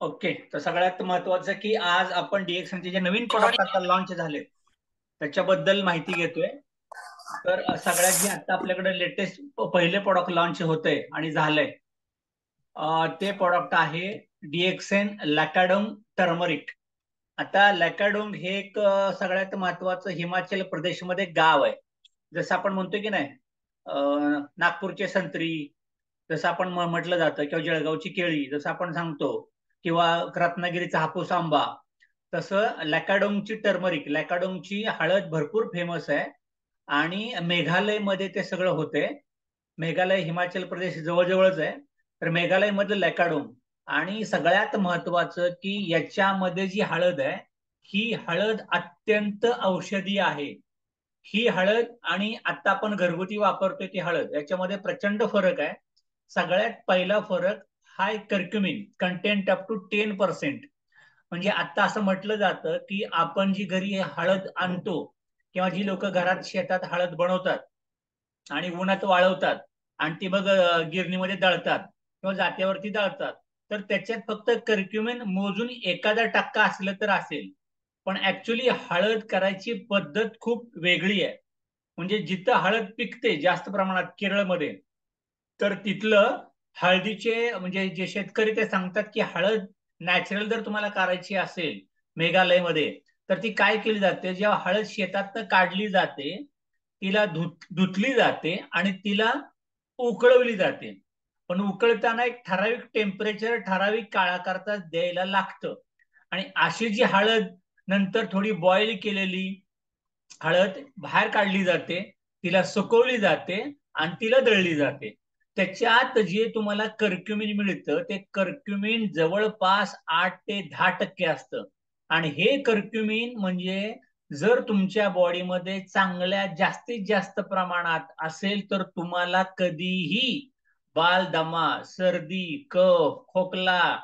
Okay. तर सगळ्यात महत्वाचं की आज आपण डीएक्सएनचे जे नवीन प्रोडक्ट आता लॉन्च झाले त्याच्याबद्दल माहिती घेतोय. तर सगळ्यात जे आता आपल्याकडे लेटेस्ट पहिले प्रोडक्ट लॉन्च होतंय आणि झालंय ते प्रोडक्ट आहे डीएक्सएन लॅकाडोंग टर्मरिक. आता लॅकाडोंग हे एक सगळ्यात महत्वाचं हिमाचल प्रदेशमध्ये गाव आहे. जसं आपण म्हणतो की नाही नागपूरचे संत्री, जसं आपण म्हटलं जातं, किंवा जळगावची केळी जसं आपण सांगतो, किंवा रत्नागिरीचा हापूस आंबा, तसं लॅकाडोंगची टर्मरिक, लॅकाडोंगची हळद भरपूर फेमस आहे. आणि मेघालयमध्ये ते सगळं होते. मेघालय हिमाचल प्रदेश जवळजवळच आहे. तर मेघालय मधलं लॅकाडोंग. आणि सगळ्यात महत्वाचं की याच्यामध्ये जी हळद आहे ही हळद अत्यंत औषधी आहे. ही हळद आणि आता आपण घरगुती वापरतोय ती हळद याच्यामध्ये प्रचंड फरक आहे. सगळ्यात पहिला फरक हाय कर्क्युमिन कंटेंट अप टू 10%. म्हणजे आता असं म्हटलं जातं की आपण जी घरी हळद आणतो किंवा जी लोक घरात शेतात हळद बनवतात आणि उन्हात वाळवतात आणि ती मग गिरणीमध्ये दळतात किंवा जात्यावरती दळतात, तर त्याच्यात फक्त कर्क्युमिन मोजून एखादा टक्का असलं तर असेल. पण ऍक्च्युली हळद करायची पद्धत खूप वेगळी आहे. म्हणजे जिथं हळद पिकते जास्त प्रमाणात केरळमध्ये, तर तिथलं हळदीचे म्हणजे जे शेतकरी ते सांगतात की हळद नॅचरल जर तुम्हाला करायची असेल मेघालयमध्ये, तर ती काय केली जाते, जेव्हा हळद शेतात काढली जाते तिला धुतली जाते आणि तिला उकळवली जाते. पण उकळताना एक ठराविक टेम्परेचर ठराविक काळाकरता द्यायला लागतं. आणि अशी जी हळद नंतर थोडी बॉईल केलेली हळद बाहेर काढली जाते, तिला सुकवली जाते आणि तिला दळली जाते. त्याच्यात जे तुम्हाला कर्क्युमिन मिळतं ते कर्क्युमिन जवळपास 8 ते 10% असतं. आणि हे कर्क्युमिन म्हणजे जर तुमच्या बॉडीमध्ये चांगल्या जास्तीत जास्त प्रमाणात असेल तर तुम्हाला कधीही बालदमा, सर्दी, कफ, खोकला,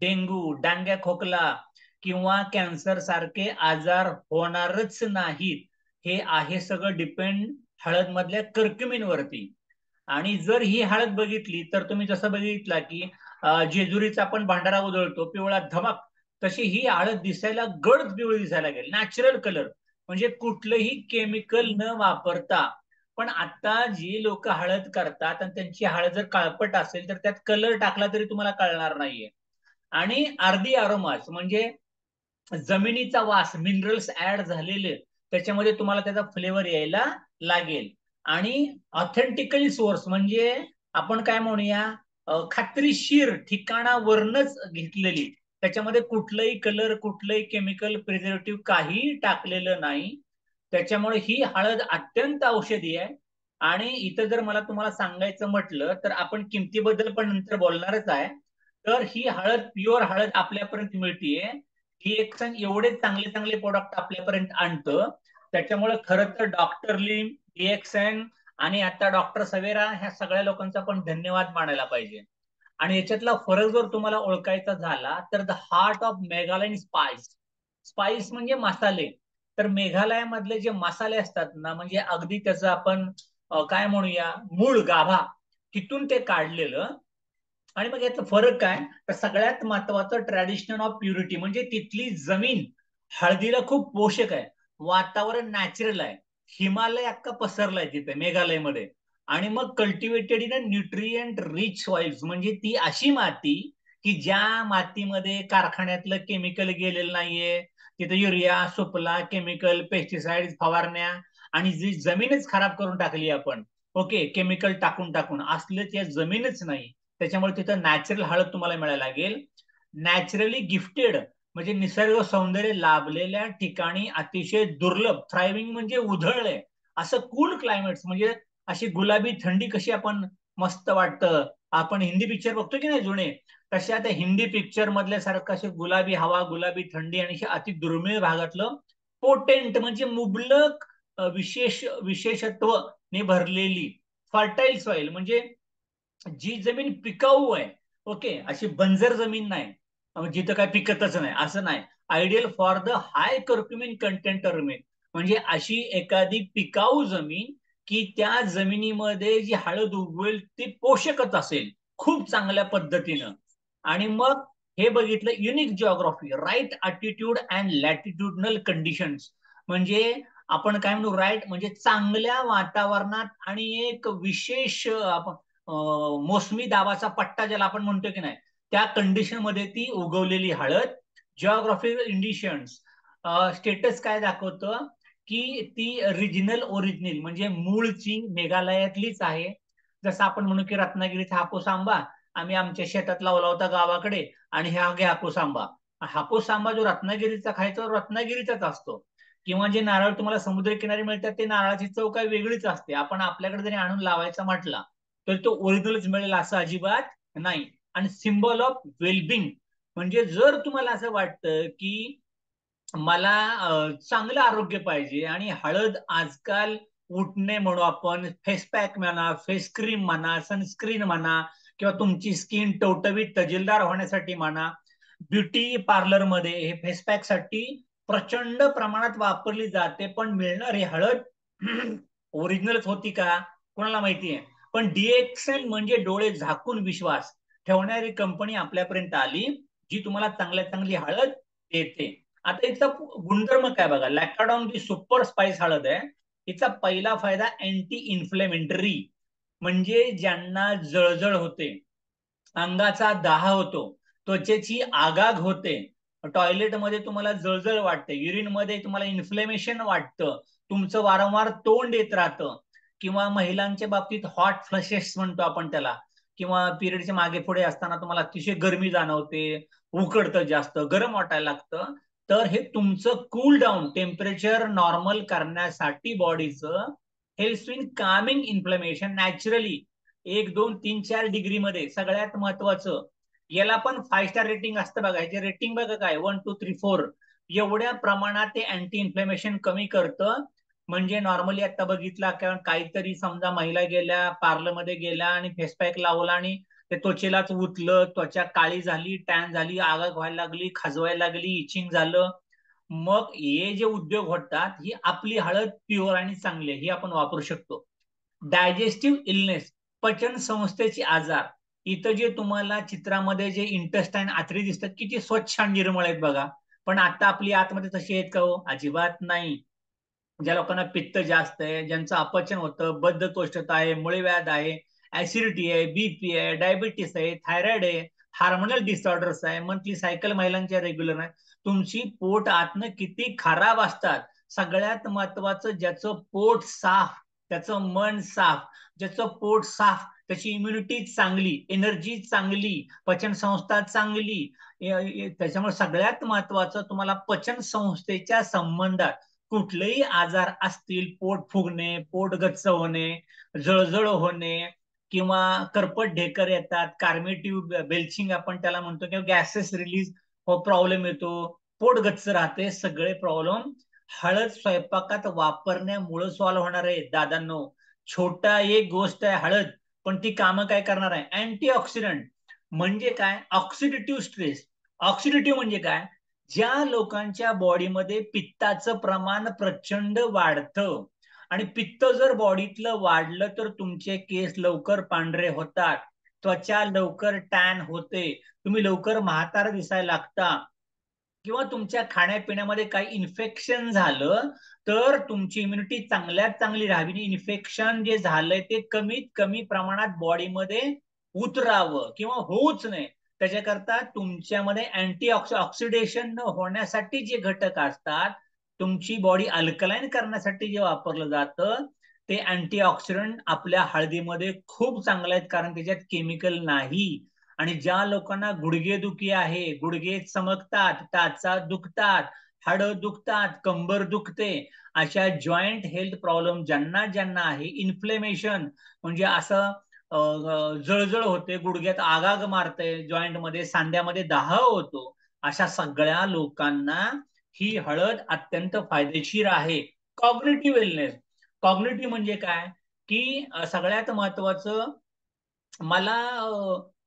डेंगू, डांग्या खोकला किंवा कॅन्सर सारखे आजार होणारच नाहीत. हे आहे सगळं डिपेंड हळद मधल्या कर्क्युमिन वरती. आणि जर ही हळद बघितली तर तुम्ही जसं बघितला की जेजुरीचा आपण भांडारा उधळतो पिवळा धमक, तशी ही हळद दिसायला गडद पिवळी दिसायला लागेल, नॅचरल कलर, म्हणजे कुठलंही केमिकल न वापरता. पण आता जी लोक हळद करतात आणि त्यांची हळद जर काळपट असेल तर त्यात कलर टाकला तरी तुम्हाला कळणार नाहीये. आणि अर्धी अरोमास म्हणजे जमिनीचा वास, मिनरल्स ऍड झालेले त्याच्यामध्ये तुम्हाला त्याचा फ्लेवर यायला लागेल. आणि ऑथेंटिकली सोर्स म्हणजे आपण काय म्हणूया खात्रीशीर ठिकाणावरनच घेतलेली, त्याच्यामध्ये कुठलंही कलर कुठलंही केमिकल प्रिझर्वेटिव्ह काही टाकलेलं नाही. त्याच्यामुळे ही हळद अत्यंत औषधी आहे. आणि इथं जर मला तुम्हाला सांगायचं म्हटलं तर आपण किमतीबद्दल पण नंतर बोलणारच आहे. तर ही हळद प्युअर हळद आपल्यापर्यंत मिळतीये. ही एक सण एवढे चांगले चांगले प्रोडक्ट आपल्यापर्यंत आणतं. त्याच्यामुळे खरं तर डॉक्टर लिम, डीएक्सएन आणि आता डॉक्टर सवेरा ह्या सगळ्या लोकांचा पण धन्यवाद मानायला पाहिजे. आणि याच्यातला फरक जर तुम्हाला ओळखायचा झाला तर the heart of Meghalayan spice, spice म्हणजे मसाले. तर मेघालयामधले जे मसाले असतात ना, म्हणजे अगदी त्याचं आपण काय म्हणूया मूळ गाभा, तिथून ते काढलेलं. आणि मग याचा फरक काय, तर सगळ्यात महत्वाचं ट्रॅडिशनल ऑफ प्युरिटी, म्हणजे तिथली जमीन हळदीला खूप पोषक आहे, वातावरण नॅचरल आहे, हिमालय अख्खा पसरलाय तिथे मेघालयमध्ये. आणि मग cultivated in a nutrient rich soils, म्हणजे ती अशी माती की ज्या मातीमध्ये कारखान्यातलं केमिकल गेलेलं नाहीये, तिथे युरिया, सुपला, केमिकल, पेस्टिसाइड फवारण्या, आणि जी जमीनच खराब करून टाकली आपण, ओके, केमिकल टाकून टाकून असलं त्या जमीनच नाही. त्याच्यामुळे तिथं नॅचरल हळद तुम्हाला मिळायला लागेल. नॅचरली गिफ्टेड म्हणजे निसर्ग सौंदर्य लाभलेल्या ठिकाणी अतिशय दुर्लभ, थ्रायव्हिंग म्हणजे उधळलंय असं कूल क्लायमेट्स, म्हणजे अशी गुलाबी थंडी कशी आपण मस्त वाटतं, आपण हिंदी पिक्चर बघतो की नाही जुने, तशा त्या हिंदी पिक्चर मधल्या सारखं अशी गुलाबी हवा, गुलाबी थंडी, आणि अति दुर्मिळ भागातलं पोटेंट म्हणजे मुबलक विशेषत्व ने भरलेली फर्टाईल सॉइल, म्हणजे जी जमीन पिकाऊ आहे, ओके, अशी बंजर जमीन नाही जिथं काय पिकतच नाही असं नाही. Ideal for the high curcumin content टर्मिन, म्हणजे अशी एखादी पिकाऊ जमीन की त्या जमिनीमध्ये जी हळद उगवेल ती पोषकच असेल खूप चांगल्या पद्धतीनं. आणि मग हे बघितलं unique geography, right attitude and latitudinal conditions. म्हणजे आपण काय म्हणू, राईट म्हणजे चांगल्या वातावरणात आणि एक विशेष आपण मोसमी दाबाचा पट्टा ज्याला आपण म्हणतो की नाही, त्या कंडिशन मध्ये ती उगवलेली हळद. जिओग्राफिकल इंडिशन्स, स्टेटस काय दाखवतं की ती रिजिनल ओरिजिनल म्हणजे मूळची मेघालयातलीच आहे. जसं आपण म्हणू की रत्नागिरीचा हापूस आंबा आम्ही आमच्या शेतात लावला होता गावाकडे, आणि हा घे हापूस आंबा. हापूस आंबा जो रत्नागिरीचा खायचा रत्नागिरीचाच असतो. किंवा जे नारळ तुम्हाला समुद्रकिनारी मिळतात ते नारळाची चव काही वेगळीच असते. आपण आपल्याकडे जरी आणून लावायचा म्हटला तर तो ओरिजिनलच मिळेल असं अजिबात नाही. आणि सिम्बॉल ऑफ वेलबिंग, म्हणजे जर तुम्हाला असं वाटतं की मला चांगलं आरोग्य पाहिजे आणि हळद आजकाल उठणे म्हणू आपण, फेस पॅक म्हणा, फेस क्रीम म्हणा, सनस्क्रीन म्हणा, किंवा तुमची स्किन टवटवीत तजेलदार होण्यासाठी म्हणा, ब्युटी पार्लर मध्ये हे फेस पॅक साठी प्रचंड प्रमाणात वापरली जाते. पण मिळणारी हळद ओरिजिनलच होती का कोणाला माहिती आहे. पण डीएक्सएन म्हणजे डोळे झाकून विश्वास ठेवणारी कंपनी आपल्यापर्यंत आली, जी तुम्हाला चांगल्यात चांगली हळद देते. आता याचा गुणधर्म काय बघा, लॅक्टाडॉन जी सुपर स्पाइस हळद आहे, हिचा पहिला फायदा अँटी इन्फ्लेमेटरी, म्हणजे ज्यांना जळजळ होते, अंगाचा दाह होतो, त्वचेची आगाग होते, टॉयलेटमध्ये तुम्हाला जळजळ वाटते, युरिन मध्ये तुम्हाला इन्फ्लेमेशन वाटतं, तुमचं वारंवार तोंड येत राहतं, किंवा महिलांच्या बाबतीत हॉट फ्लशेस म्हणतो आपण त्याला, किंवा पिरियडच्या मागे पुढे असताना तुम्हाला अतिशय गरमी जाणवते, उकडतं, जास्त गरम वाटायला लागतं, तर हे तुमचं कूल डाऊन टेम्परेचर नॉर्मल करण्यासाठी बॉडीचं help in Kameng inflammation naturally 1, 2, 3, 4 degree मध्ये. सगळ्यात महत्वाचं, याला पण 5 स्टार रेटिंग असतं बघा. याचे रेटिंग बघा काय, 1, 2, 3, 4 एवढ्या प्रमाणात ते अँटी इन्फ्लेमेशन कमी करतं. म्हणजे नॉर्मली आता बघितला, कारण काहीतरी समजा महिला गेल्या पार्लरमध्ये गेल्या आणि फेसपॅक लावला आणि ते त्वचेलाच उतलं, त्वचा काळी झाली, टॅन झाली, आग व्हायला लागली, खाजवायला लागली, इचिंग झालं, मग हे जे उद्योग होतात, ही आपली हळद प्युअर आणि चांगली आहे, ही आपण वापरू शकतो. डायजेस्टिव्ह इलनेस, पचन संस्थेचे आजार, इथं जे तुम्हाला चित्रामध्ये जे इंटेस्टाईन आतडी दिसतात किती स्वच्छ आणि निर्मळ आहेत बघा, पण आता आपली आतमध्ये तशी आहेत का हो, अजिबात नाही. ज्या लोकांना पित्त जास्त आहे, ज्यांचं अपचन होतं, बद्धकोष्ठता आहे, मुळव्याध आहे, ऍसिडिटी आहे, बीपी आहे, डायबिटीस आहे, थायरॉइड आहे, हार्मोनल डिसऑर्डर्स आहे, मंथली सायकल महिलांच्या रेग्युलर आहे, तुमची पोट आतनं किती खराब असतात. सगळ्यात महत्वाचं, ज्याचं पोट साफ त्याचं मन साफ, ज्याचं पोट साफ त्याची इम्युनिटी चांगली, एनर्जी चांगली, पचन संस्था चांगली. त्याच्यामुळे सगळ्यात महत्वाचं, तुम्हाला पचन संस्थेच्या संबंधात कुठलेही आजार असतील, पोट फुगणे, पोट गच्च होणे, जळजळ होणे, किंवा करपट ढेकर येतात, कार्मेटिव्ह बेल्चिंग आपण त्याला म्हणतो, किंवा गॅसेस रिलीज प्रॉब्लेम येतो, पोट गच्च राहते, सगळे प्रॉब्लेम हळद स्वयंपाकात वापरण्यामुळे सॉल्व्ह होणार आहे दादांनो. छोटा एक गोष्ट आहे हळद, पण ती कामं काय करणार आहे, अँटीऑक्सिडंट. म्हणजे काय, ऑक्सिडेटिव्ह स्ट्रेस. ऑक्सिडेटिव्ह म्हणजे काय, ज्या लोकांच्या बॉडीमध्ये पित्ताचं प्रमाण प्रचंड वाढतं, आणि पित्त जर बॉडीतलं वाढलं तर तुमचे केस लवकर पांढरे होतात, त्वचा लवकर टॅन होते, तुम्ही लवकर म्हातारा दिसायला लागता, किंवा तुमच्या खाण्यापिण्यामध्ये काही इन्फेक्शन झालं तर तुमची इम्युनिटी चांगल्यात चांगली राहावी, इन्फेक्शन जे झालंय ते कमीत कमी प्रमाणात बॉडीमध्ये उतरावं किंवा होऊच नाही, त्याच्याकरता तुमच्यामध्ये अँटी ऑक्सिडेशन न होण्यासाठी जे घटक असतात, तुमची बॉडी अल्कलाईन करण्यासाठी जे वापरलं जातं, ते अँटीऑक्सिडंट आपल्या हळदीमध्ये खूप चांगलं आहेत, कारण त्याच्यात केमिकल नाही. आणि ज्या लोकांना गुडघेदुखी आहे, गुडघे चमकतात, टाचा दुखतात, हाडं दुखतात, कंबर दुखते, अशा जॉईंट हेल्थ प्रॉब्लेम ज्यांना ज्यांना आहे, इन्फ्लेमेशन म्हणजे असं जळजळ होते, गुडघ्यात आगाग मारते, जॉईंट मध्ये सांध्यामध्ये दाह होतो, अशा सगळ्या लोकांना ही हळद अत्यंत फायदेशीर आहे. कॉग्निटिव्ह वेलनेस, कॉग्निटिव्ह म्हणजे काय, की सगळ्यात महत्वाचं, मला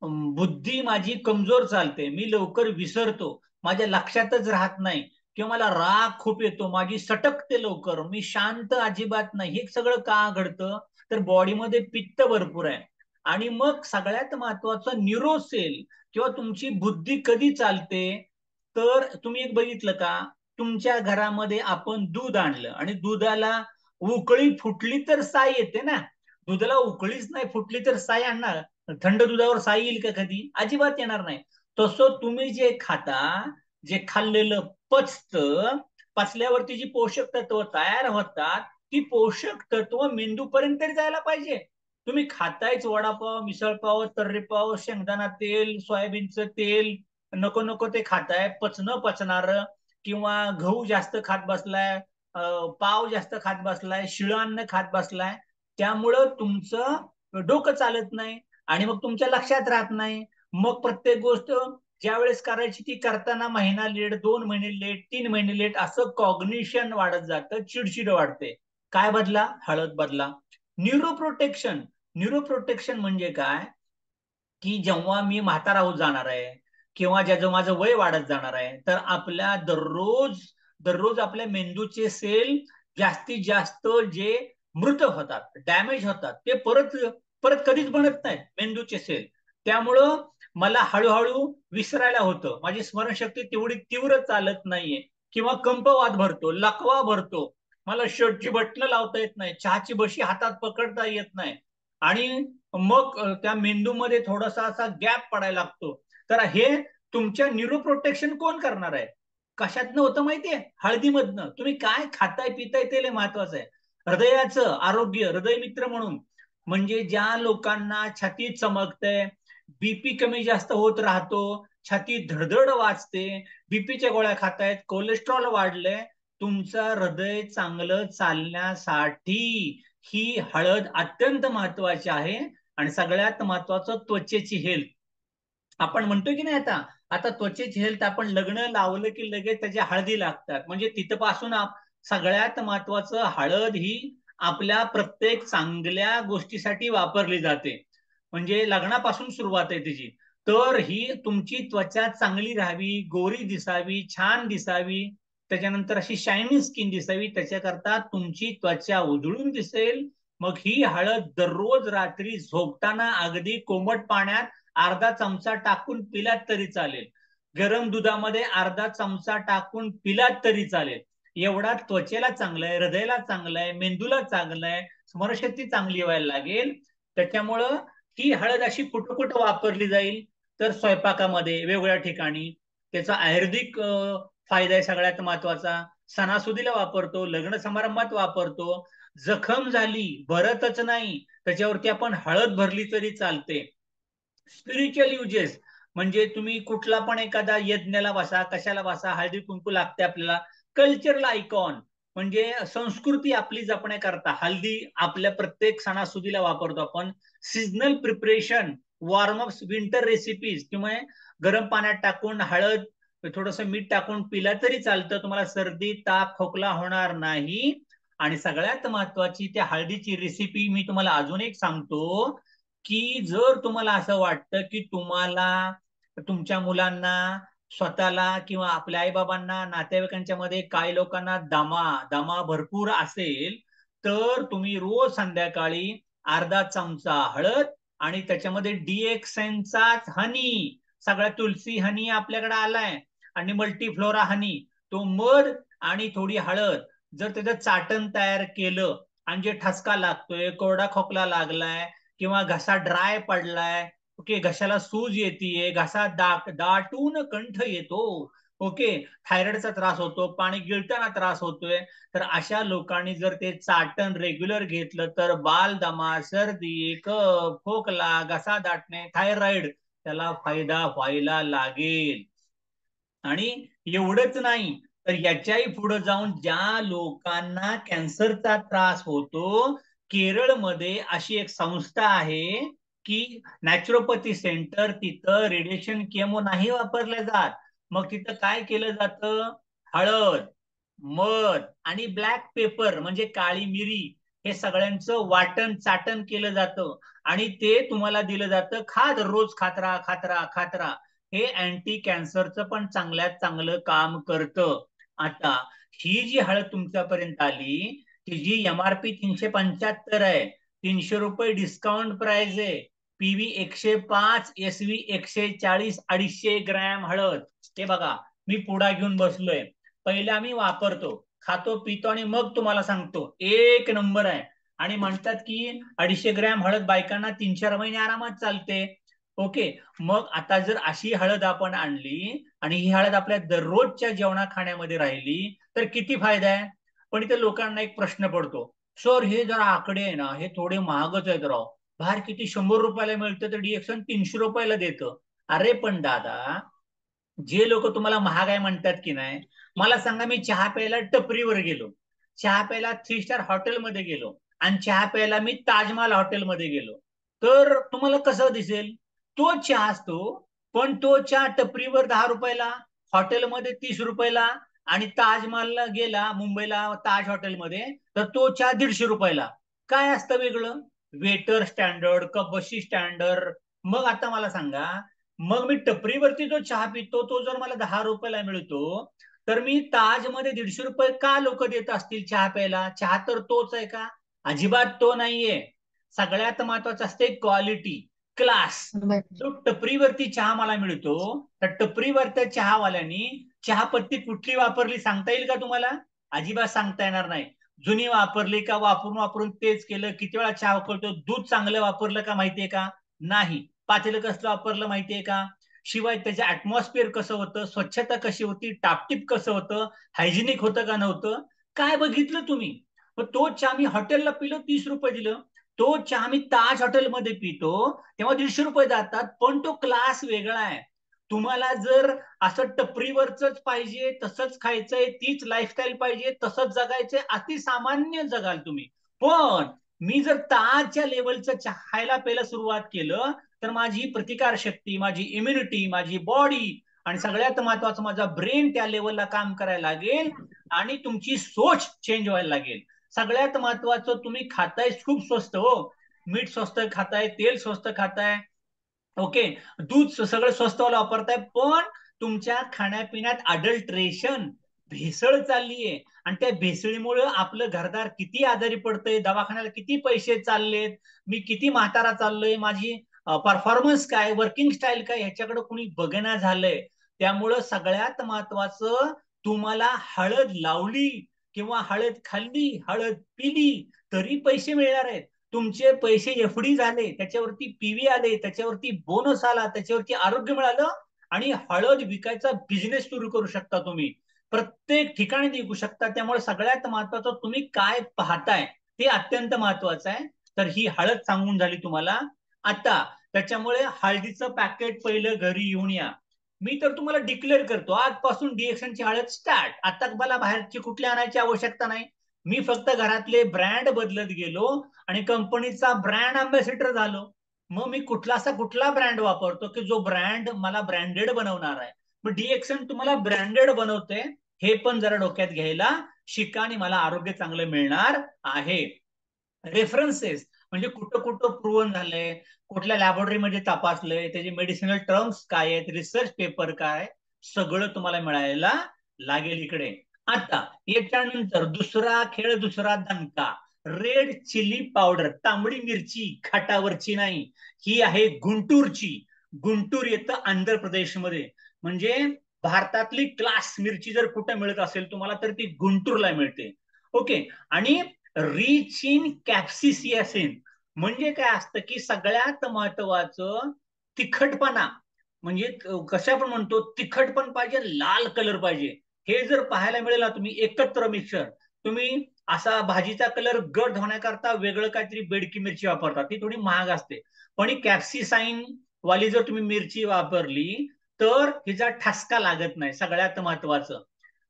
बुद्धी माझी कमजोर चालते, मी लवकर विसरतो, माझ्या लक्षातच राहत नाही, किंवा मला राग खूप येतो, माझी सटकते लवकर, मी शांत अजिबात नाही, हे सगळं का घडतं, तर बॉडीमध्ये पित्त भरपूर आहे. आणि मग सगळ्यात महत्वाचं न्यूरोसेल किंवा तुमची बुद्धी कधी चालते, तर तुम्ही एक बघितलं का, तुमच्या घरामध्ये आपण दूध आणलं आणि दुधाला उकळी फुटली तर साय येते ना. दुधाला उकळीच नाही फुटली तर साय आणणार? थंड दुधावर साय येईल का कधी? अजिबात येणार नाही. तसं तुम्ही जे खाता, जे खाल्लेलं पचतं, पचल्यावरती जी पोषक तत्व तयार होतात, ती पोषक तत्व मेंदूपर्यंत तरी जायला पाहिजे. तुम्ही खातायच वडापाव, मिसळपाव, तर्रीपाव, शेंगदाणा तेल, सोयाबीनचं तेल, नको नको ते खाताय, पचणं पचणार, किंवा गहू जास्त खात बसलाय, पाव जास्त खात बसलाय, शिळं अन्न खात बसलाय, त्यामुळं तुमचं डोकं चालत नाही आणि मग तुमच्या लक्षात राहत नाही. मग प्रत्येक गोष्ट ज्या वेळेस करायची ती करताना महिना लेट, 2 महिने लेट, 3 महिने लेट, असं कॉग्निशन वाढत जातं, चिडचिड वाढते. काय बदला? हळद बदला. न्यूरोप्रोटेक्शन. न्यूरोप्रोटेक्शन म्हणजे काय, की जेव्हा मी म्हातारा होत जाणार आहे किंवा जेव्हा माझं वय वाढत जाणार आहे, तर आपल्या दररोज दररोज आपल्या मेंदूचे सेल जास्तीत जास्त जे मृत होतात, डॅमेज होतात, ते परत परत कधीच बनत नाहीत मेंदूचे सेल. त्यामुळं मला हळूहळू विसरायला होतं, माझी स्मरणशक्ती तेवढी तीव्र चालत नाहीये, किंवा कंपवात भरतो, लकवा भरतो, मला शर्टची बटणं लावता येत नाही, चहाची बशी हातात पकडता येत नाही, आणि मग त्या मेंदूमध्ये थोडासा असा गॅप पडायला लागतो. तर हे तुमच्या न्यूरोप्रोटेक्शन कोण करणार आहे? कशातनं होतं माहितीये? हळदीमधनं. तुम्ही काय खाताय पिताय ते लय महत्वाचं आहे. हृदयाचं आरोग्य, हृदय मित्र म्हणून, म्हणजे ज्या लोकांना छाती चमकते, बीपी कमी जास्त होत राहतो, छाती धडधड वाजते, बीपीच्या गोळ्या खातायत, कोलेस्ट्रॉल वाढले, तुमचं हृदय चांगलं चालण्यासाठी ही हळद अत्यंत महत्वाची आहे. आणि सगळ्यात महत्वाचं त्वचेची हेल्थ. आपण म्हणतोय की नाही, आता आता त्वचेची हेल्थ, आपण लग्न लावलं की लगेच त्याच्या हळदी लागतात, म्हणजे तिथपासून सगळ्यात महत्वाचं, हळद ही आपल्या प्रत्येक चांगल्या गोष्टीसाठी वापरली जाते, म्हणजे लग्नापासून सुरुवात आहे तिची. तर ही तुमची त्वचा चांगली राहावी, गोरी दिसावी, छान दिसावी, त्याच्यानंतर अशी शायनिंग स्किन दिसावी, त्याच्याकरता तुमची त्वचा उजळून दिसेल. मग ही हळद दररोज रात्री झोपताना अगदी कोमट पाण्यात अर्धा चमचा टाकून पिलात तरी चालेल, गरम दुधामध्ये अर्धा चमचा टाकून पिलात तरी चालेल. एवढा त्वचेला चांगलं आहे, हृदयाला चांगलं आहे, मेंदूला चांगलं आहे, स्मरणशक्ती चांगली व्हायला लागेल. त्याच्यामुळं ही हळद अशी कुठं कुठं वापरली जाईल, तर स्वयंपाकामध्ये वेगवेगळ्या ठिकाणी. त्याचा आयुर्वेदिक फायदा आहे सगळ्यात महत्वाचा. सणासुदीला वापरतो, लग्न समारंभात वापरतो. जखम झाली, भरतच नाही, त्याच्यावरती आपण हळद भरली तरी चालते. स्पिरिच्युअल युजेस, म्हणजे तुम्ही कुठला पण एखादा यज्ञाला बसा, कशाला बसा, हळदी कुंकू लागते आपल्याला. कल्चरल आयकॉन, म्हणजे संस्कृती आपली जपण्याकरता हल्दी आपल्या प्रत्येक सणासुदीला वापरतो आपण. Seasonal preparation, warm up, winter recipes, किंवा गरम पाण्यात टाकून हळद, थोडस मीठ टाकून पिला तरी चालतं, तुम्हाला सर्दी ताप खोकला होणार नाही. आणि सगळ्यात महत्वाची त्या हळदीची रेसिपी मी तुम्हाला अजून एक सांगतो, की जर तुम्हाला असं वाटतं की तुम्हाला, तुमच्या मुलांना, स्वतःला, किंवा आपल्या आईबाबांना, नातेवाईकांच्या मध्ये काही लोकांना दमा दमा भरपूर असेल, तर तुम्ही रोज संध्याकाळी अर्धा चमचा हळद आणि त्याच्यामध्ये डीएक्सेनचाच हनी, सगळ्या तुलसी हनी आपल्याकडे आलाय, आणि मल्टीफ्लोरा हनी, तो मध आणि थोडी हळद, जर त्याचं चाटण तयार केलं, आणि जे ठसका लागतोय, कोरडा खोकला लागलाय, किंवा घसा ड्राय पडलाय, ओके, घशाला सूज येते, घसा दाटून कंठ येतो, ओके, थायरॉइडचा त्रास होतो, पाणी गिळताना त्रास होतोय, तर अशा लोकांनी जर ते चाटण रेग्युलर घेतलं, तर बाल दमा, सर्दी, कफ, खोकला, घसा दाटणे, थायरॉइड, त्याला फायदा व्हायला लागेल. आणि एवढंच नाही, तर याच्याही पुढे जाऊन ज्या लोकांना कॅन्सरचा त्रास होतो, केरळमध्ये अशी एक संस्था आहे की नॅचरोपॅथी सेंटर, तिथं रेडिएशन केमो नाही वापरले जात. मग तिथं काय केलं जातं? हळद, मध आणि ब्लॅक पेपर, म्हणजे काळी मिरी, हे सगळ्यांचं वाटण चाटण केलं जातं, आणि ते तुम्हाला दिलं जातं, खा दररोज, खात राहा, खात राहा, खात राहा. हे अँटी कॅन्सरचं पण चांगल्यात चांगलं काम करतं. आता ही जी हळद तुमच्यापर्यंत आली, ती जी MRP 375 आहे, ₹300 डिस्काउंट प्राइस आहे, PV 105, SV 140, 250 ग्रॅम हळद. हे बघा, मी पुडा घेऊन बसलोय. पहिले आम्ही वापरतो, खातो पितो आणि मग तुम्हाला सांगतो. एक नंबर आहे. आणि म्हणतात की 250 ग्रॅम हळद बायकांना 3-4 महिने आरामात चालते. ओके. मग आता जर अशी हळद आपण आणली आणि ही हळद आपल्या दररोजच्या जेवणा खाण्यामध्ये राहिली तर किती फायदा आहे. पण इथे लोकांना एक प्रश्न पडतो, सर हे जरा आकडे आहे ना, हे थोडे महागच आहेत राव. बाहेर किती 100 रुपयाला मिळतं तर डीएक्सन 300 रुपयाला देतं. अरे पण दादा, जे लोक तुम्हाला महाग आहे म्हणतात की नाही, मला सांगा, मी चहा प्यायला टपरीवर गेलो, चहा प्यायला 3 स्टार हॉटेलमध्ये गेलो आणि चहा प्यायला मी ताजमहाल हॉटेलमध्ये गेलो, तर तुम्हाला कसं दिसेल? तो चहा असतो, पण तो चहा टपरीवर 10 रुपयाला, हॉटेलमध्ये 30 रुपयाला, आणि ताजमहालला गेला मुंबईला ताज हॉटेलमध्ये तर तो चहा 150 रुपयाला. काय असतं वेगळं? वेटर स्टँडर्ड का बशी स्टँडर्ड? मग आता मला सांगा, मग मी टपरीवरती जो चहा पितो तो जर मला 10 रुपयाला मिळतो, तर मी ताजमध्ये 150 रुपये का लोक देत असतील चहा प्यायला? चहा तर तोच आहे का? अजिबात तो नाहीये. सगळ्यात महत्वाचं असते क्वालिटी, क्लास. जो टपरीवरती चहा मला मिळतो, त्या टपरीवरच्या चहावाल्यांनी चहापत्ती कुठली वापरली सांगता येईल का तुम्हाला? अजिबात सांगता येणार नाही. जुनी वापरली का, वापरून वापरून तेच केलं? किती वेळा चहा उकळतो? दूध चांगलं वापरलं का माहितीये का? नाही. पातेलं कसलं वापरलं माहितीये का? शिवाय त्याचं ऍटमॉस्फिअर कसं होतं, स्वच्छता कशी होती, टापटीप कसं होतं, हायजिनिक होतं का नव्हतं, काय बघितलं तुम्ही? तो चहा मी हॉटेलला पिलो, 30 रुपये दिलं. तो चहा मी ताज हॉटेलमध्ये पितो तेव्हा 150 रुपये जातात, पण तो क्लास वेगळा आहे. तुम्हाला जर असं टपरीवरच पाहिजे, तसंच खायचंय, तीच लाईफस्टाईल पाहिजे, तसंच जगायचंय, अतिसामान्य जगाल तुम्ही. पण मी जर ताजच्या लेवलचं खायला प्यायला सुरुवात केलं तर माझी प्रतिकार शक्ती, माझी इम्युनिटी, माझी बॉडी आणि सगळ्यात महत्वाचं माझा ब्रेन त्या लेवलला काम करायला लागेल आणि तुमची सोच चेंज व्हायला लागेल. सगळ्यात महत्वाचं, तुम्ही खाताय खूप स्वस्त हो, मीठ स्वस्त खाताय, तेल स्वस्त खाताय, ओके, दूध सगळं स्वस्तवाला वापरताय, पण तुमच्या खाण्यापिण्यात अडल्ट्रेशन, भेसळ चाललीये. आणि त्या भेसळीमुळे आपलं घरदार किती आजारी पडतंय, दवाखान्याला किती पैसे चाललेत, मी किती म्हातारा चाललोय, माझी परफॉर्मन्स काय, वर्किंग स्टाईल काय, ह्याच्याकडे कुणी बघना झालंय. त्यामुळं सगळ्यात महत्वाचं, तुम्हाला हळद लावली किंवा हळद खाल्ली, हळद पिली तरी पैसे मिळणार आहेत. तुमचे पैसे एफडी झाले, त्याच्यावरती पीव्ही आले, त्याच्यावरती बोनस आला, त्याच्यावरती आरोग्य मिळालं आणि हळद विकायचा बिझनेस सुरू करू शकता तुम्ही. प्रत्येक ठिकाणी विकू शकता. त्यामुळे सगळ्यात महत्वाचं, तुम्ही काय पाहताय ते अत्यंत महत्वाचं आहे. तर ही हळद सांगून झाली तुम्हाला. आता त्याच्यामुळे हळदीचं पॅकेट पहिलं घरी येऊन या. मी तर तुम्हाला डिक्लेअर करतो, आजपासून डीएक्सनची हळद स्टार्ट. आता मला बाहेरची कुठली आणायची आवश्यकता नाही. मी फक्त घरातले ब्रँड बदलत गेलो आणि कंपनीचा ब्रँड अँबॅसिडर झालो. मग मी कुठला ब्रँड वापरतो की जो ब्रँड मला ब्रँडेड बनवणार आहे. मग डीएक्सन तुम्हाला ब्रँडेड बनवते, हे पण जरा डोक्यात घ्यायला शिका आणि मला आरोग्य चांगलं मिळणार आहे. रेफरन्सेस म्हणजे कुठं कुठं प्रूव्हन झालंय, कुठल्या लॅबोरेटरीमध्ये तपासलंय, त्याचे मेडिसिनल टर्म्स काय आहेत, रिसर्च पेपर काय, सगळं तुम्हाला मिळायला लागेल इकडे. आता याच्यानंतर दुसरा खेळ, दुसरा दणका, रेड चिली पावडर, तांबडी मिरची, खाटावरची नाही, ही आहे गुंटूरची. गुंटूर येतं आंध्र प्रदेशमध्ये. म्हणजे भारतातली क्लास मिरची जर कुठं मिळत असेल तुम्हाला तर ती गुंटूरला मिळते. ओके. आणि रिच इन कॅप्सिसियासिन म्हणजे काय असतं की सगळ्यात महत्वाचं तिखटपणा, म्हणजे कशा आपण म्हणतो, तिखट पण पाहिजे, लाल कलर पाहिजे. हे जर पाहायला मिळेल ना तुम्ही एकत्र मिक्सर, तुम्ही असा भाजीचा कलर गड होण्याकरता वेगळं काहीतरी बेडकी मिरची वापरतात, ती थोडी महाग असते. पण ही कॅप्सिसाईन वाली जर तुम्ही मिरची वापरली तर हिचा ठसका लागत नाही. सगळ्यात महत्वाचं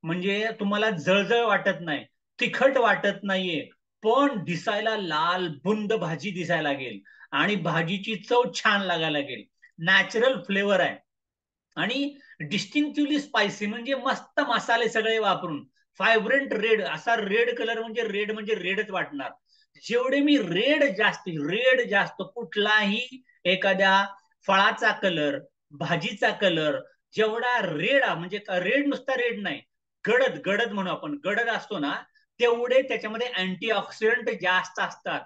म्हणजे तुम्हाला जळजळ वाटत नाही, तिखट वाटत नाहीये, पण दिसायला लाल बुंद भाजी दिसायला लागेल आणि भाजीची चव छान लागायला लागेल. नॅचरल फ्लेवर आहे आणि डिस्टिंक्टिव्हली स्पायसी, म्हणजे मस्त मसाले सगळे वापरून फायब्रंट रेड, असा रेड कलर म्हणजे रेडच वाटणार. जेवढे मी रेड जास्त कुठलाही एखाद्या फळाचा कलर, भाजीचा कलर जेवढा रेड, म्हणजे रेड नुसता रेड नाही, गडद गडद म्हणू आपण, गडद असतो ना, तेवढे त्याच्यामध्ये अँटीऑक्सिडंट जास्त असतात.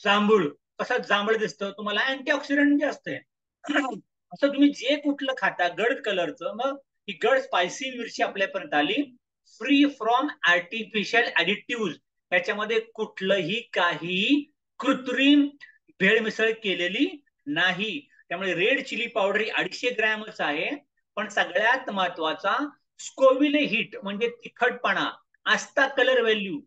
जांभूळ, कसं जांभळं दिसतं तुम्हाला, अँटीऑक्सिडंट जे असते. असं तुम्ही जे कुठलं खाता गड कलरचं, मग ही गड स्पायसी मिरची आपल्यापर्यंत आली, फ्री फ्रॉम आर्टिफिशियल ऍडिटिव्ह. त्याच्यामध्ये कुठलंही काही कृत्रिम भेळमिसळ केलेली नाही. त्यामुळे रेड चिली पावडर ही 250 ग्रॅमच आहे. पण सगळ्यात महत्वाचा स्कोविल हिट म्हणजे तिखटपणा, आस्था कलर व्हॅल्यू,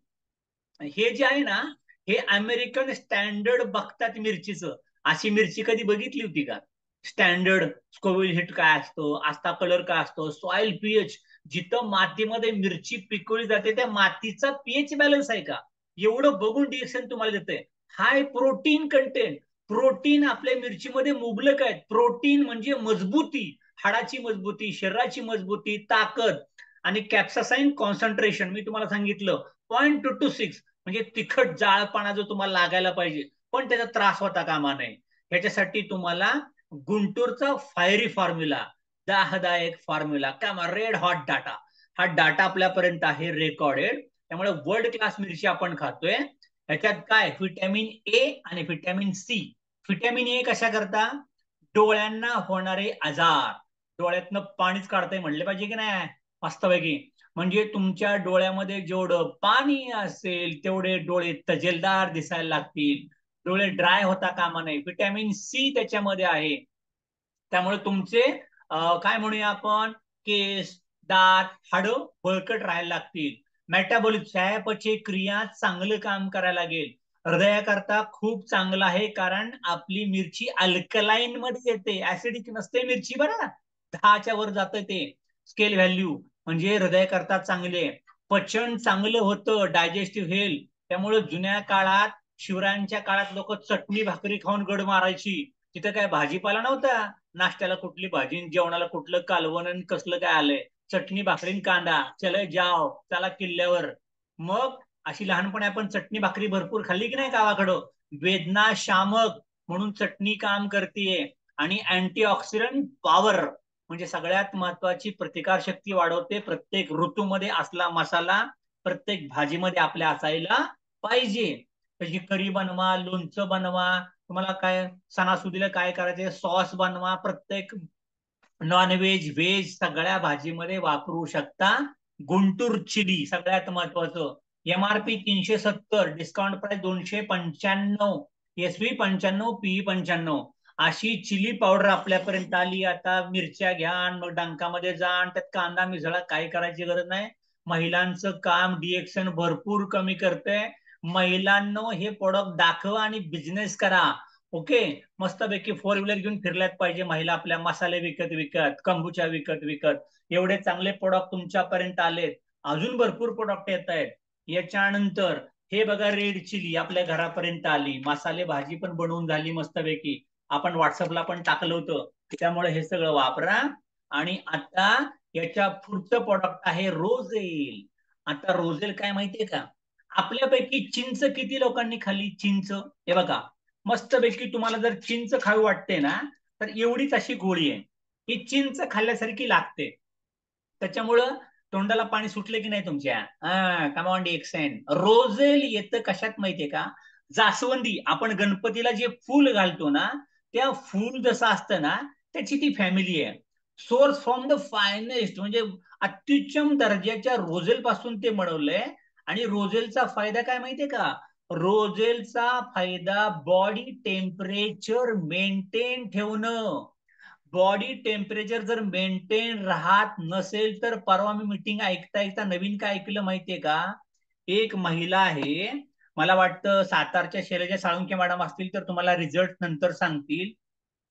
हे जे आहे ना, हे अमेरिकन स्टँडर्ड बघतात मिरचीचं. अशी मिरची कधी बघितली होती का? स्टँडर्ड स्कोविल हिट काय असतो, आस्था कलर काय असतो, सॉइल पीएच, जिथं मातीमध्ये मिरची पिकवली जाते त्या मातीचा पीएच बॅलन्स आहे का, एवढं बघून डिएक्शन तुम्हाला देते. हाय प्रोटीन कंटेंट, प्रोटीन आपल्या मिरचीमध्ये मुबलक आहेत. प्रोटीन म्हणजे मजबूती, हाडाची मजबूती, शरीराची मजबूती, ताकद. आणि कॅप्सासाईन कॉन्सन्ट्रेशन मी तुम्हाला सांगितलं 0.226, म्हणजे तिखट जाळपणा जो तुम्हाला लागायला पाहिजे पण त्याचा त्रास होता कामा नये. ह्याच्यासाठी तुम्हाला गुंटूरचा फायरी फॉर्म्युला, दाहदायक फॉर्म्युला, का रेड हॉट डाटा, हा डाटा आपल्यापर्यंत आहे रेकॉर्डेड. त्यामुळे वर्ल्ड क्लास मिरची आपण खातोय. ह्याच्यात काय व्हिटॅमिन ए आणि व्हिटॅमिन सी. व्हिटॅमिन ए कशा करता, डोळ्यांना होणारे आजार, डोळ्यातनं पाणीच काढताय म्हणले पाहिजे की नाही मस्तपैकी. म्हणजे तुमच्या डोळ्यामध्ये जेवढं पाणी असेल तेवढे डोळे तजेलदार दिसायला लागतील, डोळे ड्राय होता कामा नये. व्हिटॅमिन सी त्याच्यामध्ये आहे. त्यामुळे तुमचे काय म्हणूया आपण, केस, दात, हाडं बळकट राहायला लागतील. मेटाबॉलिक चयापचय क्रिया चांगलं काम करायला लागेल. हृदयाकरता खूप चांगलं आहे, कारण आपली मिरची अल्कलाईन मध्ये येते, ऍसिडिक नसते मिरची बरं. 10च्या वर जातं ते स्केल व्हॅल्यू, म्हणजे हृदयाकरता चांगले. पचन चांगलं होतं, डायजेस्टिव्ह हेल्थ. त्यामुळे जुन्या काळात, शिवरायांच्या काळात लोक चटणी भाकरी खाऊन गड मारायची. तिथं काय भाजीपाला नव्हता, नाश्त्याला कुठली भाजी, जेवणाला कुठलं कालवण आणि कसलं काय आलंय, चटणी भाकरी कांदा, चले जाव चला किल्ल्यावर. मग अशी लहानपणी आपण चटणी भाकरी भरपूर खाल्ली की नाही गावाकडं. वेदना शामक म्हणून चटणी काम करते. आणि अँटीऑक्सिडंट पॉवर म्हणजे सगळ्यात महत्वाची प्रतिकार शक्ती वाढवते. प्रत्येक ऋतूमध्ये असला मसाला प्रत्येक भाजीमध्ये आपल्या असायला पाहिजे. त्याची करी बनवा, लोणचं बनवा, तुम्हाला काय सणासुदीला काय करायचे, सॉस बनवा, प्रत्येक नॉनव्हेज व्हेज सगळ्या भाजीमध्ये वापरू शकता. गुंटूर चिली सगळ्यात महत्वाचं. MRP 370, discount price 295, SV 95, PE 95. अशी चिली पावडर आपल्यापर्यंत आली. आता मिरच्या घ्या, मग डंकामध्ये जा, त्यात कांदा मिसळा, काय करायची गरज नाही. महिलांचं काम डिएक्शन भरपूर कमी करते. महिलांनो हे प्रोडक्ट दाखवा आणि बिझनेस करा. ओके, मस्तपैकी 4 व्हीलर घेऊन फिरल्यात पाहिजे महिला आपल्या, मसाले विकत विकत, कंबूच्या विकत विकत. एवढे चांगले प्रोडक्ट तुमच्यापर्यंत आलेत. अजून भरपूर प्रोडक्ट येत आहेत. याच्यानंतर हे बघा, रेड चिली आपल्या घरापर्यंत आली. मसाले भाजी पण बनवून झाली मस्तपैकी. आपण व्हॉट्सअपला पण टाकलं होतं. त्यामुळे हे सगळं वापरा. आणि आता याच्या पुढचं प्रोडक्ट आहे रोजेल. आता रोजेल काय माहितीये का, आपल्यापैकी चिंच किती लोकांनी खाल्ली चिंच? हे बघा, मस्तपैकी तुम्हाला जर चिंच खावी वाटते ना, तर एवढीच अशी गोळी आहे, ही चिंच खाल्ल्यासारखी लागते. त्याच्यामुळं तोंडाला पाणी सुटले की नाही तुमच्या, हा कमांड एक्सेंट. रोजेल येतं कशात माहितीये का, जास्वंदी. आपण गणपतीला जे फूल घालतो ना, त्या फूल जसं असतं ना, त्याची ती फॅमिली आहे. सोर्स फ्रॉम द फायनेस्ट म्हणजे अत्युच्चम दर्जाच्या रोजेल पासून ते बनवलंय. आणि रोजेलचा फायदा काय माहितीये का, रोजेलचा फायदा बॉडी टेम्परेचर मेंटेन ठेवणं. बॉडी टेम्परेचर जर मेंटेन राहत नसेल तर, परवा मी मीटिंग ऐकता ऐकता नवीन काय ऐकलं माहितीये का, एक महिला आहे, मला वाटतं सातारच्या शैलजा साळुंके मॅडम असतील तर तुम्हाला रिझल्ट नंतर सांगतील.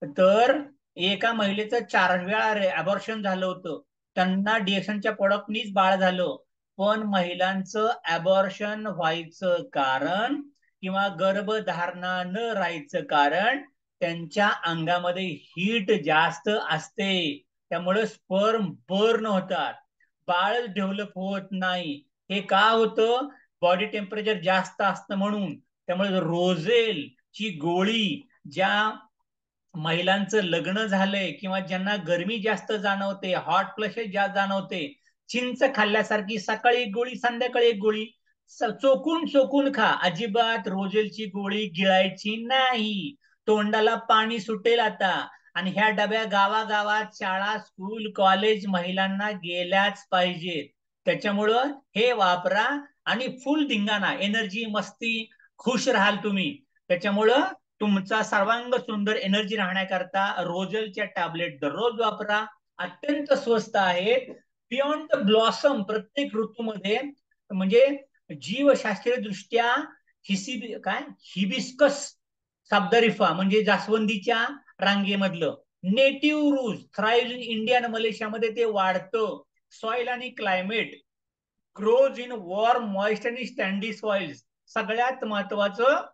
तर एका महिलेचं 4 वेळा अबॉर्शन झालं होतं. त्यांना डिएक्शनच्या प्रोडक्टनीच बाळ झालं. पण महिलांचं अबॉर्शन व्हायचं कारण किंवा गर्भधारणा न राहायचं कारण, त्यांच्या अंगामध्ये हीट जास्त असते. त्यामुळे स्पर्म बर्न होतात, बाळ डेव्हलप होत नाही. हे का होतं, बॉडी टेम्परेचर जास्त असतं म्हणून. त्यामुळे रोजेल ची गोळी ज्या महिलांचं लग्न झालंय किंवा ज्यांना गरमी जास्त जाणवते, हॉट फ्लशेस जास्त जाणवते, चिंच खाल्ल्यासारखी सकाळी एक गोळी संध्याकाळी एक गोळी, चोकून चोकून खा, अजिबात रोजेलची गोळी गिळायची नाही. तोंडाला पाणी सुटेल आता. आणि ह्या डब्या गावागावात, शाळा, स्कूल, कॉलेज महिलांना गेल्याच पाहिजेत. त्याच्यामुळं हे वापरा आणि फुल धिंगाणा, एनर्जी, मस्ती, खुश राहाल तुम्ही. त्याच्यामुळं तुमचा सर्वांग सुंदर एनर्जी राहण्याकरता रोजेलच्या टॅबलेट दररोज वापरा. अत्यंत स्वस्त आहेत. बियॉन्ड द ब्लॉसम, प्रत्येक ऋतूमध्ये, म्हणजे जीवशास्त्रीय दृष्ट्या हिबिस्कस साबदरिफा म्हणजे जास्वंदीच्या रांगेमधलं native roots thrive in India आणि मलेशियामध्ये ते वाढतं. सॉइल आणि climate grows in warm, moist आणि स्टँडी सॉइल्स. सगळ्यात महत्वाचं,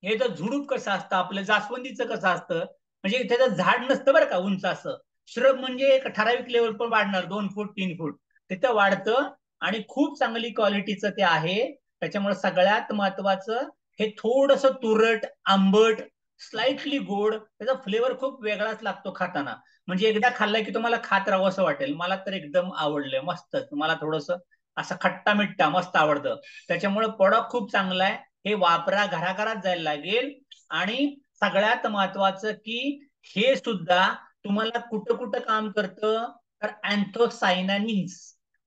हे तर झुडूप कसं असतं आपलं, जास्वंदीचं कसं असतं, म्हणजे त्याचं झाड नसतं बरं का उंच असं. श्रब म्हणजे एक ठराविक लेवल पण वाढणार, 2 फूट 3 फूट तिथं वाढतं. आणि खूप चांगली क्वालिटीचं ते आहे. त्याच्यामुळे सगळ्यात महत्वाचं, हे थोडस तुरट, आंबट, स्लाइटली गोड, त्याचा फ्लेवर खूप वेगळाच लागतो खाताना. म्हणजे एकदा खाल्लं की तुम्हाला खात राहावं असं वाटेल. मला तर एकदम आवडलंय, मस्तच. मला थोडस असं खट्टा मिठ्ठा मस्त आवडतं. त्याच्यामुळे प्रोडक्ट खूप चांगला आहे. हे वापरा, घराघरात जायला लागेल. आणि सगळ्यात महत्वाचं की हे सुद्धा तुम्हाला कुठं कुठं काम करतं, तर अँथोसायनानिन्स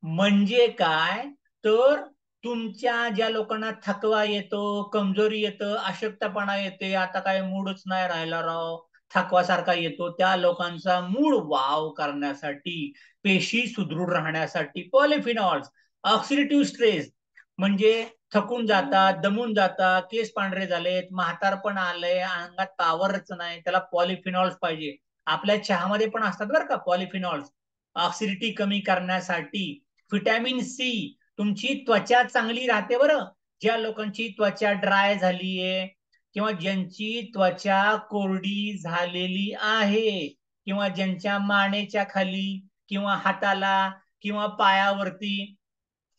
म्हणजे काय, तर तुमच्या ज्या लोकांना थकवा येतो, कमजोरी येतं, अशक्तपणा येते, आता काय मूडच नाही राहिला राव, थकवा सारखा येतो, त्या लोकांचा मूड वाव करण्यासाठी, पेशी सुदृढ राहण्यासाठी पॉलिफिनॉल्स. ऑक्सिडेटिव्ह स्ट्रेस म्हणजे थकून जातात, दमून जातात, केस पांढरे झालेत, म्हातारपण आलंय, अंगात पावरच नाही, त्याला पॉलिफिनॉल्स पाहिजे. आपल्या चहामध्ये पण असतात बरं का पॉलिफिनॉल्स, ऑक्सिडिटी कमी करण्यासाठी. व्हिटॅमिन सी, तुमची त्वचा चांगली राहते बरं. ज्या लोकांची त्वचा ड्राय झालीये, किंवा ज्यांची त्वचा कोरडी झालेली आहे, किंवा ज्यांच्या मानेच्या खाली, किंवा हाताला, किंवा पायावरती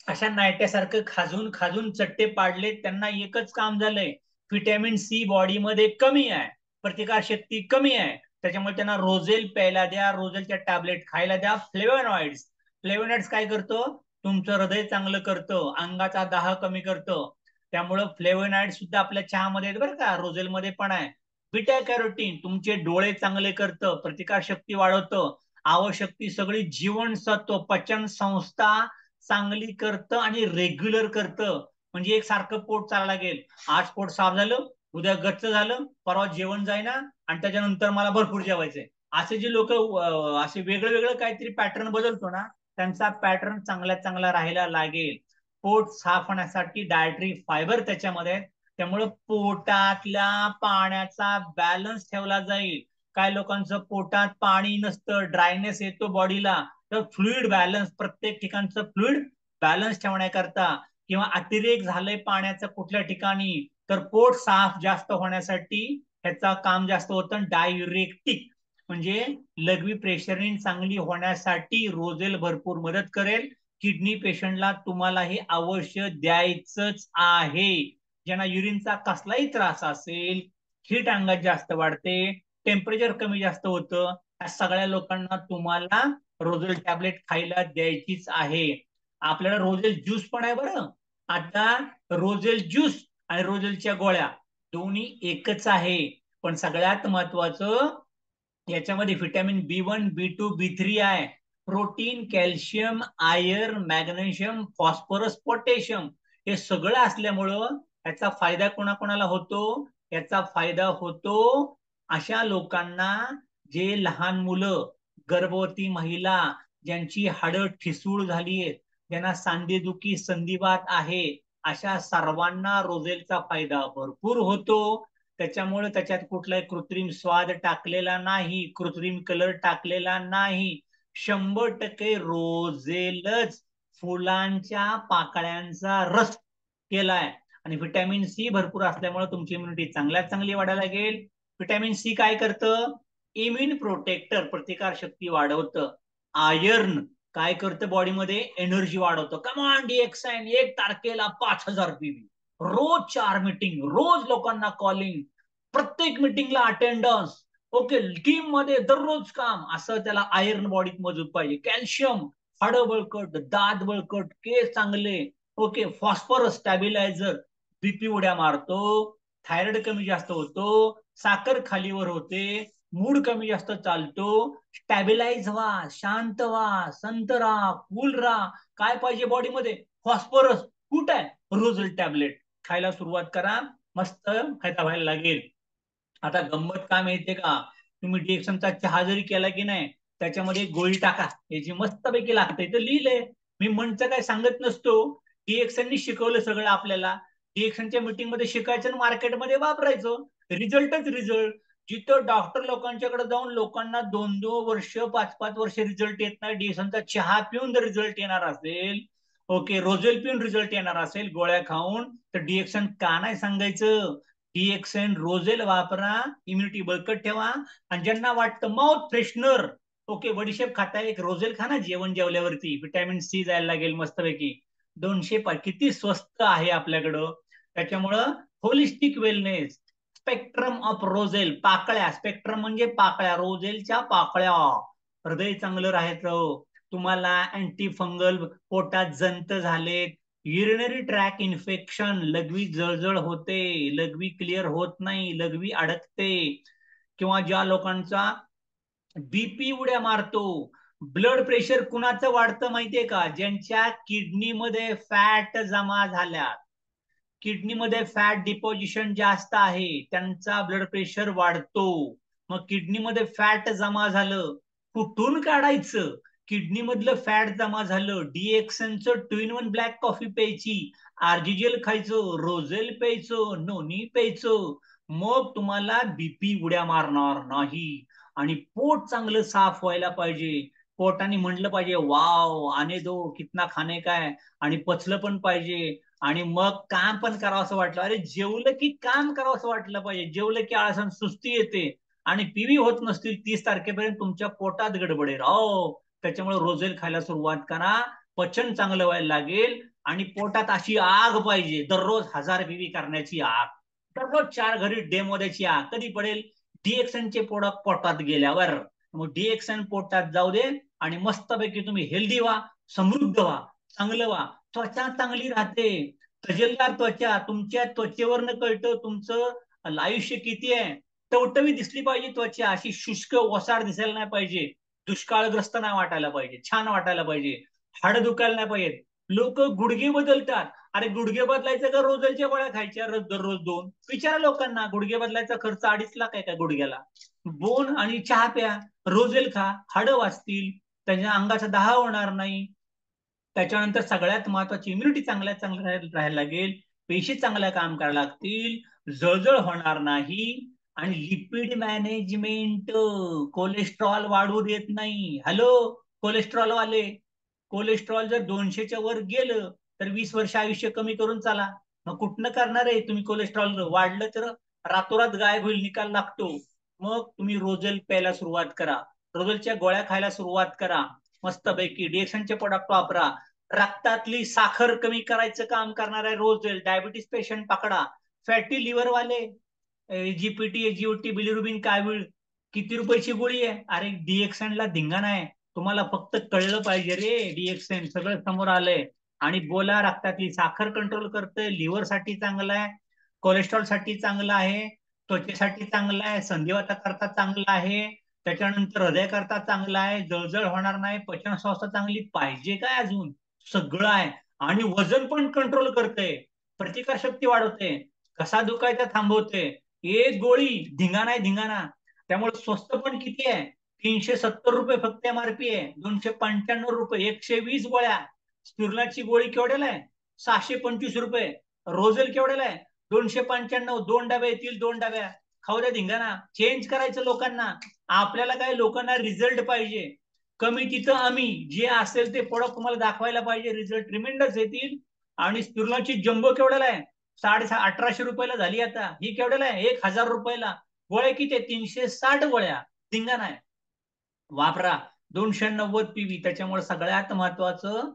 अशा नायट्यासारखं खाजून खाजून चट्टे पाडले, त्यांना एकच काम झालंय, व्हिटॅमिन सी बॉडीमध्ये कमी आहे, प्रतिकार शक्ती कमी आहे, त्याच्यामुळे त्यांना रोजेल प्यायला द्या, रोजेलच्या टॅबलेट खायला द्या. फ्लेवोनॉइड्स, फ्लेवोनॉइड्स काय करतं, तुमचं हृदय चांगलं करतं, अंगाचा दाह कमी करतं. त्यामुळं फ्लेवोनॉइड सुद्धा आपल्या चहामध्ये आहेत बरं का, रोजेलमध्ये पण आहे. बीटा कॅरोटीन तुमचे डोळे चांगले करतं, प्रतिकार शक्ती वाढवतं, आवश्यक ती सगळी जीवनसत्व, पचन संस्था चांगली करतं आणि रेग्युलर करतं. म्हणजे एक सारखं पोट चालायला लागेल, आज पोट साफ झालं, उद्या गच्च झालं, परवा जेवण जाईना, आणि त्याच्यानंतर मला भरपूर जेवायचंय, असे जे लोक असे वेगळं वेगळं काहीतरी पॅटर्न बदलतो ना, त्यांचा पॅटर्न चांगला चांगला राहायला लागेल. पोट साफ होण्यासाठी डायटरी फायबर त्याच्यामध्ये, त्यामुळे पोटातल्या पाण्याचा बॅलन्स ठेवला जाईल. काय लोकांचं पोटात पाणी नसतं, ड्रायनेस येतो बॉडीला, तर फ्लुइड बॅलन्स, प्रत्येक ठिकाणचं फ्लुइड बॅलन्स ठेवण्याकरता, किंवा अतिरेक झालंय पाण्याचं कुठल्या ठिकाणी, तर पोट साफ जास्त होण्यासाठी ह्याचा काम जास्त होतं. डायुरेक्टिक म्हणजे लघवी प्रेशरिंग चांगली होण्यासाठी रोजेल भरपूर मदत करेल. किडनी पेशंटला तुम्हाला हे अवश्य द्यायचंच आहे. ज्यांना युरिनचा कसलाही त्रास असेल, हीट अंगात जास्त वाढते, टेम्परेचर कमी जास्त होतं, या सगळ्या लोकांना तुम्हाला रोजेल टॅबलेट खायला द्यायचीच आहे. आपल्याला रोजेल ज्यूस पण आहे बरं. आता रोजेल ज्यूस आणि रोजेलच्या गोळ्या दोन्ही एकच आहे, पण सगळ्यात महत्वाचं, याच्यामध्ये व्हिटॅमिन B1, B2, B3 आहे, protein, calcium, iron, magnesium, phosphorus, potassium, हे सगळं असल्यामुळं याचा फायदा कोणाकोणाला होतो, याचा फायदा होतो अशा लोकांना जे लहान मुलं, गर्भवती महिला, ज्यांची हाडं ठिसूळ झाली आहेत, ज्यांना सांधेदुखी, संधिवात आहे, अशा सर्वांना रोजेलचा फायदा भरपूर होतो. त्याच्यामुळे त्याच्यात कुठलाही कृत्रिम स्वाद टाकलेला नाही, कृत्रिम कलर टाकलेला नाही, 100% रोजेलच फुलांच्या पाकळ्यांचा रस केलाय. आणि व्हिटॅमिन सी भरपूर असल्यामुळे तुमची इम्युनिटी चांगल्यात चांगली वाढायला लागेल. व्हिटॅमिन सी काय करतं, इम्युन प्रोटेक्टर, प्रतिकार शक्ती वाढवतं. आयर्न काय करतं, बॉडीमध्ये एनर्जी वाढवतं. कमांड एक्साइन, 1 तारखेला 5,000 पीबी, रोज 4 मीटिंग, रोज लोकांना कॉलिंग, प्रत्येक मीटिंगला अटेंडन्स, ओके, टीम मध्ये दररोज काम, असं त्याला आयर्न बॉडीत मजबूत पाहिजे. कॅल्शियम, हाडं बळकट, दात बळकट, केस चांगले, ओके, फॉस्फरस स्टॅबिलायझर, बीपी उड्या मारतो, थायरॉइड कमी जास्त होतो, साखर खालीवर होते, मूड कमी जास्त चालतो, स्टॅबिलाइज व्हा, शांत व्हा, संत राहा, कूल राहा. काय पाहिजे बॉडीमध्ये? फॉस्फरस. कुठं आहे? रोझल टॅबलेट खायला सुरुवात करा, मस्त फायदा व्हायला लागेल. आता गंमत काय माहितीये का, तुम्ही डिएक्शनचा चहा जरी केला की नाही, त्याच्यामध्ये एक गोळी टाका, याची मस्तपैकी लागते. तर लिहिलंय, मी म्हणचं काय सांगत नसतो. डिएक्शननी शिकवलं सगळं आपल्याला. डिएक्शनच्या मीटिंग मध्ये शिकायचं आणि मार्केटमध्ये वापरायचं. रिझल्टच रिझल्ट. जिथं डॉक्टर लोकांच्याकडे जाऊन लोकांना 2-2 वर्ष, 5-5 वर्ष रिझल्ट येत नाही, डिएक्शनचा चहा पिऊन जर रिझल्ट येणार असेल, ओके, रोझेल पिऊन रिझल्ट येणार असेल गोळ्या खाऊन, तर डिएक्शन का नाही सांगायचं? डिएक्सन रोझेल वापरा, इम्युनिटी बळकट ठेवा. आणि ज्यांना वाटतं माउथ फ्रेशनर, ओके, बडीशेप खाताय, एक रोझेल खा ना जेवण जेवल्यावरती, व्हिटॅमिन सी जायला लागेल मस्तपैकी. 200 किती स्वस्त आहे आपल्याकडं. त्याच्यामुळं holistic wellness, spectrum of roselle, पाकळ्या, स्पेक्ट्रम म्हणजे पाकळ्या, रोझेलच्या पाकळ्या. हृदय चांगलं राहायचं, तुम्हाला अँटी फंगल, पोटात जंत झालेत, युरिनरी ट्रॅक इन्फेक्शन, लघवी जळजळ होते, लघवी क्लिअर होत नाही, लघवी अडकते, किंवा ज्या लोकांचा बीपी उड्या मारतो, ब्लड प्रेशर कुणाचं वाढतं माहितीये का? ज्यांच्या किडनीमध्ये फॅट जमा झाल्या, किडनीमध्ये फॅट डिपॉझिशन जास्त आहे, त्यांचा ब्लड प्रेशर वाढतो. मग किडनीमध्ये फॅट जमा झालं, कुठून काढायचं? किडनी मधलं फॅट जमा झालं, डिएक्सनचं 2-in-1 ब्लॅक कॉफी प्यायची, आर्जिजेल खायचं, रोझेल प्यायचं, नोनी प्यायचं. मग तुम्हाला बीपी उड्या मारणार नाही. आणि पोट चांगलं साफ व्हायला पाहिजे. पोटाने म्हणलं पाहिजे, वाव आने दो कितना खाने का है, आणि पचलं पण पाहिजे. आणि मग काम पण करावं असं वाटलं, अरे जेवलं की काम करावं असं वाटलं पाहिजे. जेवलं की आळसण सुस्ती येते आणि पीवी होत नसतील 30 तारखेपर्यंत, तुमच्या पोटात गडबडे राहो. त्याच्यामुळे रोझेल खायला सुरुवात करा, पचन चांगलं व्हायला लागेल. आणि पोटात अशी आग पाहिजे, दररोज 1000 पीवी करण्याची आग, दररोज 4 घडी डेमो द्यायची आग. कधी पडेल? डिएक्सनचे प्रोडक्ट पोटात गेल्यावर. मग डिएक्सन पोटात जाऊ दे, आणि मस्तपैकी तुम्ही हेल्दी व्हा, समृद्ध व्हा, चांगलं व्हा. त्वचा चांगली राहते, तजेलदार त्वचा, तुमच्या त्वचेवरनं कळतं तुमचं आयुष्य किती आहे. टवटवी दिसली पाहिजे त्वचा, अशी शुष्क ओसाड दिसायला नाही पाहिजे, दुष्काळग्रस्त नाही वाटायला पाहिजे, छान वाटायला पाहिजे, हाड दुखायला नाही पाहिजे. लोक गुडघे बदलतात, अरे गुडघे बदलायचं का रोजच्या गोळ्या खायच्या दररोज 2? विचारा लोकांना, गुडघे बदलायचा खर्च 2.5 लाख आहे का गुडघ्याला? बोन आणि चहा प्या, रोजेल खा, हाड वाचतील, त्यांच्या अंगाचा दाह होणार नाही. त्याच्यानंतर सगळ्यात महत्वाची, इम्युनिटी चांगल्या राहायला लागेल, पेशी चांगल्या काम करायला लागतील, जळजळ होणार नाही. आणि लिपिड मॅनेजमेंट, कोलेस्ट्रॉल वाढू देत नाही. हॅलो कोलेस्ट्रॉल वाले, कोलेस्ट्रॉल जर 200च्या वर गेलं तर 20 वर्ष आयुष्य कमी करून चाला. मग कुठनं करणार आहे तुम्ही? कोलेस्ट्रॉल वाढलं तर रातोरात गायब होईल, निकाल लागतो. मग तुम्ही रोजल प्यायला सुरुवात करा, रोजलच्या गोळ्या खायला सुरुवात करा, मस्तपैकी डिएक्शनचे प्रोडक्ट वापरा. रक्तातली साखर कमी करायचं काम करणार आहे रोजेल. डायबिटीस पेशंट पकडा, फॅटी लिव्हर वाले, जीपीटी, एजीओटी, बिलिरुबिन, कावीळ, किती रुपयाची गोळी आहे? अरे डिएक्सनला धिंगाणा आहे. तुम्हाला फक्त कळलं पाहिजे रे, डिएक्सन सगळं समोर आलंय. आणि बोला, रक्तातली साखर कंट्रोल करतंय, लिव्हर साठी चांगलं आहे, कोलेस्ट्रॉल साठी चांगलं आहे, त्वचेसाठी चांगलं आहे, संधिवाता करता चांगलं आहे, त्याच्यानंतर हृदय करता चांगलं आहे, जळजळ होणार नाही, पचन संस्था चांगली पाहिजे, काय अजून? सगळं आहे. आणि वजन पण कंट्रोल करते, प्रतिकारशक्ती वाढवते, कसा दुखायचा थांबवते. एक गोळी धिंगाणा आहे, धिंगाणा. त्यामुळे स्वस्त पण किती आहे? 370 रुपये फक्त एमआरपी आहे. 295 रुपये, 120 गोळ्या. स्पिरुलिनाची गोळी केवढ्याला आहे? 625 रुपये. रोझेल केवढ्याला आहे? 295. 2 डब्या येतील, 2 डब्या. खाऊ द्या धिंगाणा. चेंज करायचं लोकांना. आपल्याला काय, लोकांना रिझल्ट पाहिजे. कमी तिथं आम्ही, जे असेल ते प्रोडक्ट तुम्हाला दाखवायला पाहिजे, रिझल्ट ट्रिमेंडस येतील. आणि स्पिरुलिनाची जम्बो केवढ्याला आहे? 1800 रुपयाला झाली आता. ही केवढ्याला आहे? 1000 रुपयाला. गोळ्या किती आहे? 360 गोळ्या. धिंगाणा आहे. वापरा. 290 पीवी. त्याच्यामुळे सगळ्यात महत्वाचं,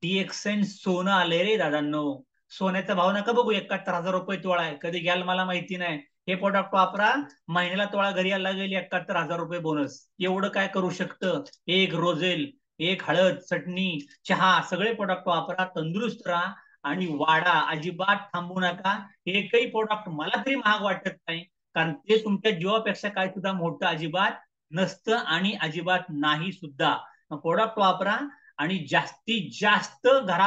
डिएक्सन सोनं आलंय रे दादांनो. सोन्याचा भाव नका बघू, 71,000 रुपये तोळा आहे. कधी घ्याल मला माहिती नाही. हे प्रोडक्ट वापरा, महिन्याला तोळा घरी यायला लागेल, 71,000 रुपये बोनस. एवढं काय करू शकतं? एक रोझेल, एक हळद, चटणी, चहा, सगळे प्रोडक्ट वापरा, तंदुरुस्त राहा. आणि वाढा, अजिबात थांबू नका. एकही प्रोडक्ट मला तरी महाग वाटत नाही, कारण ते तुमच्या जीवापेक्षा काय सुद्धा मोठं अजिबात नसतं आणि अजिबात नाही सुद्धा. प्रोडक्ट वापरा आणि जास्तीत जास्त घरा